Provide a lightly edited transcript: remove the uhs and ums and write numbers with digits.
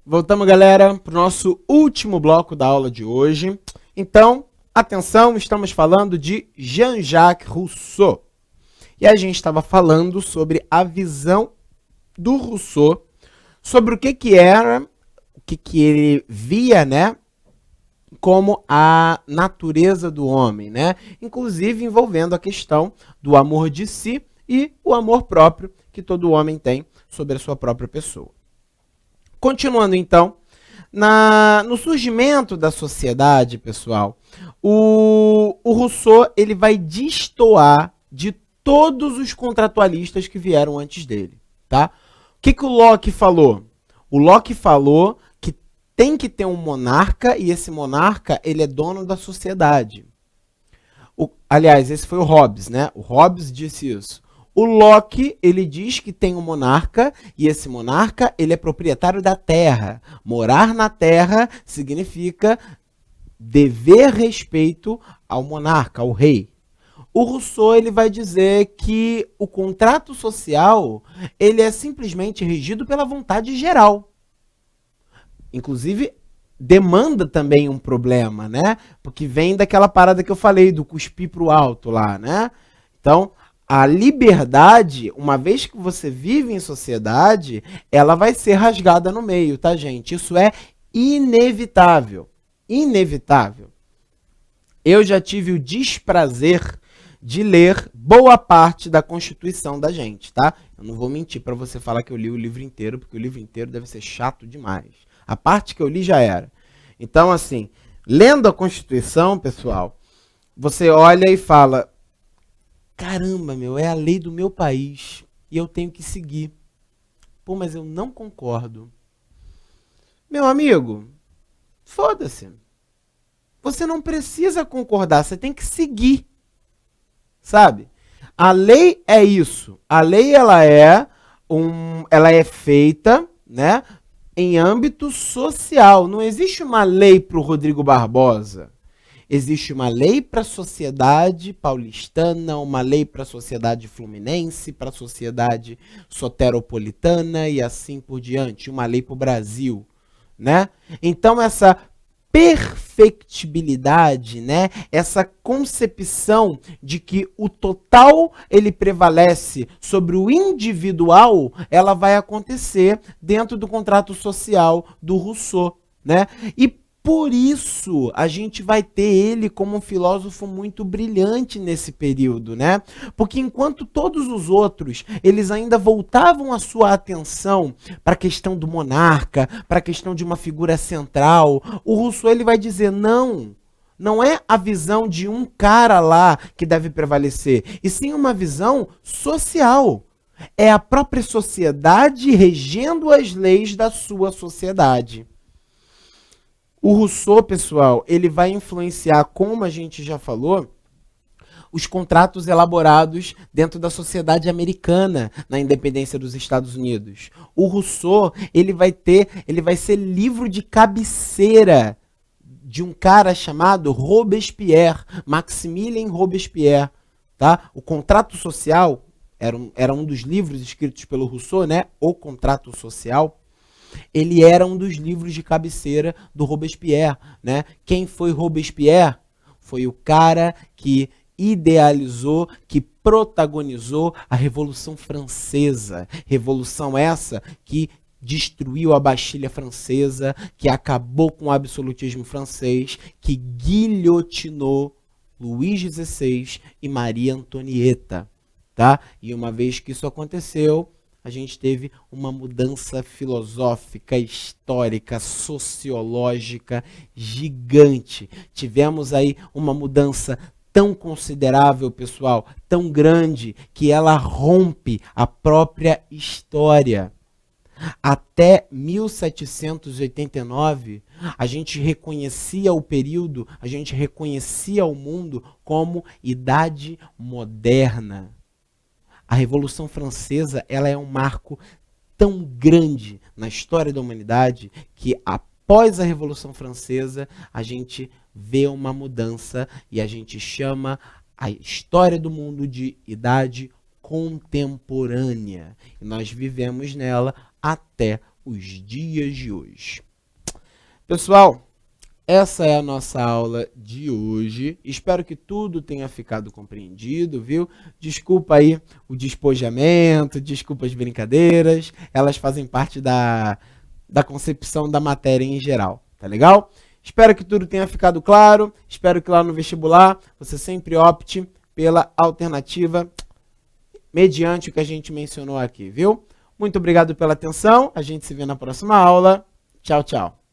Voltamos, galera, para o nosso último bloco da aula de hoje. Então, atenção, estamos falando de Jean-Jacques Rousseau. E a gente estava falando sobre a visão do Rousseau, sobre o que era, o que ele via, né, como a natureza do homem, né? Inclusive envolvendo a questão do amor de si e o amor próprio que todo homem tem sobre a sua própria pessoa. Continuando então, no surgimento da sociedade, pessoal, o Rousseau ele vai destoar de todos os contratualistas que vieram antes dele, tá? O que o Locke falou? O Locke falou que tem que ter um monarca e esse monarca ele é dono da sociedade. Aliás, esse foi o Hobbes, né? O Hobbes disse isso. O Locke, ele diz que tem um monarca e esse monarca, ele é proprietário da terra. Morar na terra significa dever respeito ao monarca, ao rei. O Rousseau, ele vai dizer que o contrato social, ele é simplesmente regido pela vontade geral. Inclusive, demanda também um problema, né? Porque vem daquela parada que eu falei, do cuspir pro alto lá, né? Então, a liberdade, uma vez que você vive em sociedade, ela vai ser rasgada no meio, tá, gente? Isso é inevitável. Inevitável. Eu já tive o desprazer de ler boa parte da Constituição da gente, tá? Eu não vou mentir para você falar que eu li o livro inteiro, porque o livro inteiro deve ser chato demais. A parte que eu li já era. Então, assim, lendo a Constituição, pessoal, você olha e fala: caramba, meu, é a lei do meu país e eu tenho que seguir. Pô, mas eu não concordo. Meu amigo, foda-se. Você não precisa concordar, você tem que seguir. Sabe? A lei é isso. A lei ela é feita, né, em âmbito social. Não existe uma lei para o Rodrigo Barbosa. Existe uma lei para a sociedade paulistana, uma lei para a sociedade fluminense, para a sociedade soteropolitana e assim por diante. Uma lei para o Brasil, né? Então essa perfectibilidade, né? Essa concepção de que o total ele prevalece sobre o individual, ela vai acontecer dentro do contrato social do Rousseau, né? E por isso, a gente vai ter ele como um filósofo muito brilhante nesse período, né? Porque enquanto todos os outros, eles ainda voltavam a sua atenção para a questão do monarca, para a questão de uma figura central, o Rousseau ele vai dizer: não, não é a visão de um cara lá que deve prevalecer, e sim uma visão social. É a própria sociedade regendo as leis da sua sociedade. O Rousseau, pessoal, ele vai influenciar, como a gente já falou, os contratos elaborados dentro da sociedade americana na independência dos Estados Unidos. O Rousseau, ele vai ser livro de cabeceira de um cara chamado Robespierre, Maximilien Robespierre, tá? O Contrato Social era um dos livros escritos pelo Rousseau, né? O Contrato Social. Ele era um dos livros de cabeceira do Robespierre, né? Quem foi Robespierre? Foi o cara que idealizou, que protagonizou a Revolução Francesa. Revolução essa que destruiu a Bastilha Francesa, que acabou com o absolutismo francês, que guilhotinou Luís XVI e Maria Antonieta, tá? E uma vez que isso aconteceu, a gente teve uma mudança filosófica, histórica, sociológica gigante. Tivemos aí uma mudança tão considerável, pessoal, tão grande, que ela rompe a própria história. Até 1789, a gente reconhecia o período, a gente reconhecia o mundo como Idade Moderna. A Revolução Francesa, ela é um marco tão grande na história da humanidade que após a Revolução Francesa a gente vê uma mudança e a gente chama a história do mundo de Idade Contemporânea. E nós vivemos nela até os dias de hoje. Pessoal, essa é a nossa aula de hoje. Espero que tudo tenha ficado compreendido, viu? Desculpa aí o despojamento, desculpa as brincadeiras. Elas fazem parte da concepção da matéria em geral, tá legal? Espero que tudo tenha ficado claro. Espero que lá no vestibular você sempre opte pela alternativa mediante o que a gente mencionou aqui, viu? Muito obrigado pela atenção. A gente se vê na próxima aula. Tchau, tchau.